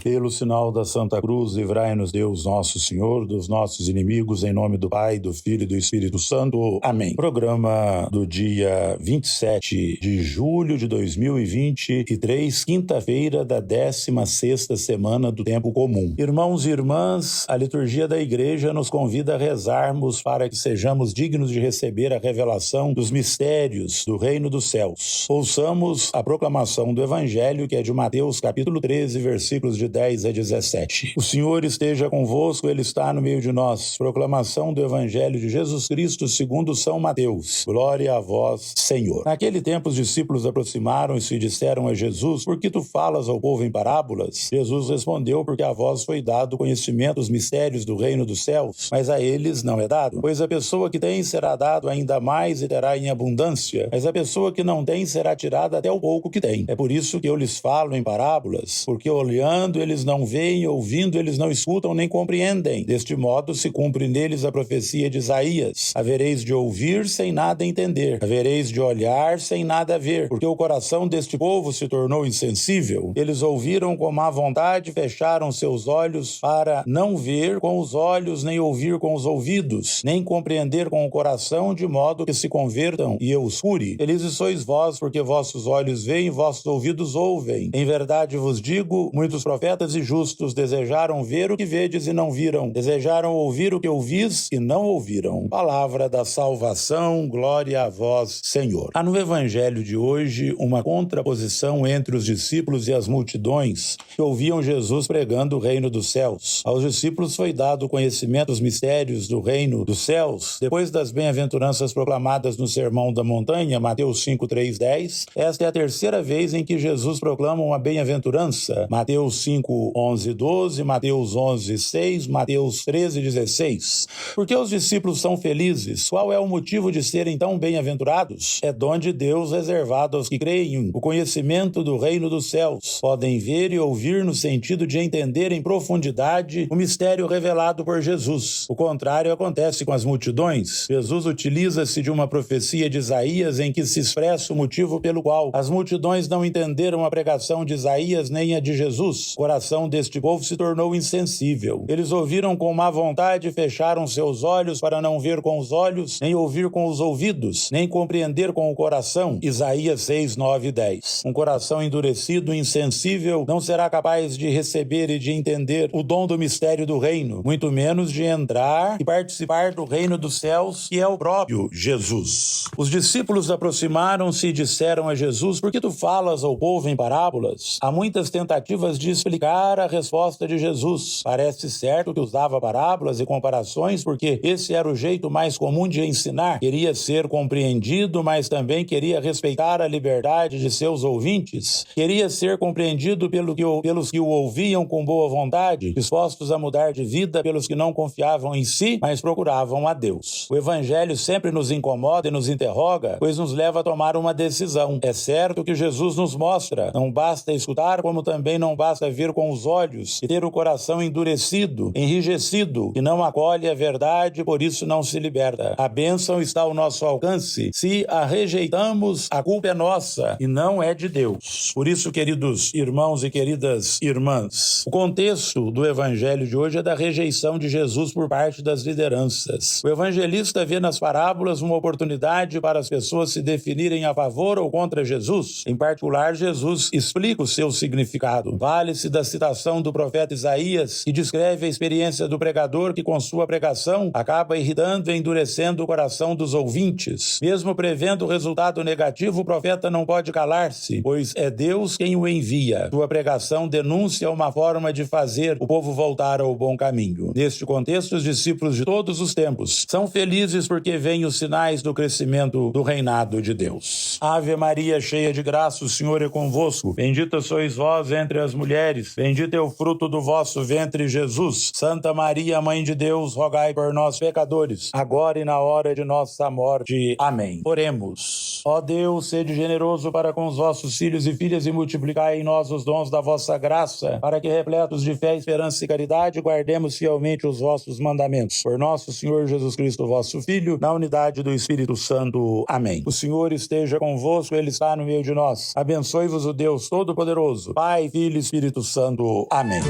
Pelo sinal da Santa Cruz, livrai-nos Deus nosso Senhor dos nossos inimigos, em nome do Pai, do Filho e do Espírito Santo. Amém. Programa do dia 27 de julho de 2023, quinta-feira da 16ª semana do Tempo Comum. Irmãos e irmãs, a liturgia da Igreja nos convida a rezarmos para que sejamos dignos de receber a revelação dos mistérios do Reino dos Céus. Ouçamos a proclamação do Evangelho, que é de Mateus, capítulo 13, versículos de 10 a 17. O Senhor esteja convosco, Ele está no meio de nós. Proclamação do Evangelho de Jesus Cristo segundo São Mateus. Glória a vós, Senhor. Naquele tempo os discípulos aproximaram-se e disseram a Jesus: por que tu falas ao povo em parábolas? Jesus respondeu: porque a vós foi dado conhecimento dos mistérios do reino dos céus, mas a eles não é dado. Pois a pessoa que tem será dado ainda mais e terá em abundância, mas a pessoa que não tem será tirada até o pouco que tem. É por isso que eu lhes falo em parábolas, porque olhando eles não veem, ouvindo eles não escutam nem compreendem. Deste modo se cumpre neles a profecia de Isaías: havereis de ouvir sem nada entender, havereis de olhar sem nada ver, porque o coração deste povo se tornou insensível. Eles ouviram com má vontade, fecharam seus olhos para não ver com os olhos, nem ouvir com os ouvidos, nem compreender com o coração, de modo que se convertam e eu os cure. Felizes sois vós, porque vossos olhos veem, vossos ouvidos ouvem. Em verdade vos digo, muitos profetas e justos desejaram ver o que vedes e não viram, desejaram ouvir o que ouvis e não ouviram. Palavra da salvação, glória a vós, Senhor. Há no Evangelho de hoje uma contraposição entre os discípulos e as multidões que ouviam Jesus pregando o reino dos céus. Aos discípulos foi dado o conhecimento dos mistérios do reino dos céus, depois das bem-aventuranças proclamadas no Sermão da Montanha, Mateus 5, 3, 10. Esta é a terceira vez em que Jesus proclama uma bem-aventurança. Mateus 5, 11, 12, Mateus 11, 6, Mateus 13, 16. Por que os discípulos são felizes? Qual é o motivo de serem tão bem-aventurados? É dom de Deus reservado aos que creem. O conhecimento do reino dos céus. Podem ver e ouvir no sentido de entender em profundidade o mistério revelado por Jesus. O contrário acontece com as multidões. Jesus utiliza-se de uma profecia de Isaías em que se expressa o motivo pelo qual as multidões não entenderam a pregação de Isaías nem a de Jesus. O coração deste povo se tornou insensível. Eles ouviram com má vontade e fecharam seus olhos para não ver com os olhos, nem ouvir com os ouvidos, nem compreender com o coração. Isaías 6, 9 e 10. Um coração endurecido e insensível não será capaz de receber e de entender o dom do mistério do reino, muito menos de entrar e participar do reino dos céus, que é o próprio Jesus. Os discípulos aproximaram-se e disseram a Jesus: por que tu falas ao povo em parábolas? Há muitas tentativas de explicar a resposta de Jesus. Parece certo que usava parábolas e comparações porque esse era o jeito mais comum de ensinar. Queria ser compreendido, mas também queria respeitar a liberdade de seus ouvintes. Queria ser compreendido pelos que o ouviam com boa vontade, dispostos a mudar de vida, pelos que não confiavam em si, mas procuravam a Deus. O Evangelho sempre nos incomoda e nos interroga, pois nos leva a tomar uma decisão. É certo que Jesus nos mostra: não basta escutar, como também não basta ver com os olhos e ter o coração endurecido, enrijecido, que não acolhe a verdade, por isso não se liberta. A bênção está ao nosso alcance. Se a rejeitamos, a culpa é nossa e não é de Deus. Por isso, queridos irmãos e queridas irmãs, o contexto do Evangelho de hoje é da rejeição de Jesus por parte das lideranças. O evangelista vê nas parábolas uma oportunidade para as pessoas se definirem a favor ou contra Jesus. Em particular, Jesus explica o seu significado. Vale-se da citação do profeta Isaías, que descreve a experiência do pregador que, com sua pregação, acaba irritando e endurecendo o coração dos ouvintes. Mesmo prevendo o resultado negativo, o profeta não pode calar-se, pois é Deus quem o envia. Sua pregação denuncia uma forma de fazer o povo voltar ao bom caminho. Neste contexto, os discípulos de todos os tempos são felizes porque veem os sinais do crescimento do reinado de Deus. Ave Maria, cheia de graça, o Senhor é convosco. Bendita sois vós entre as mulheres, bendito é o fruto do vosso ventre, Jesus. Santa Maria, Mãe de Deus, rogai por nós, pecadores, agora e na hora de nossa morte. Amém. Oremos. Ó Deus, sede generoso para com os vossos filhos e filhas e multiplicai em nós os dons da vossa graça, para que, repletos de fé, esperança e caridade, guardemos fielmente os vossos mandamentos. Por nosso Senhor Jesus Cristo, vosso Filho, na unidade do Espírito Santo. Amém. O Senhor esteja convosco, Ele está no meio de nós. Abençoe-vos o Deus Todo-Poderoso, Pai, Filho e Espírito Santo. Amém.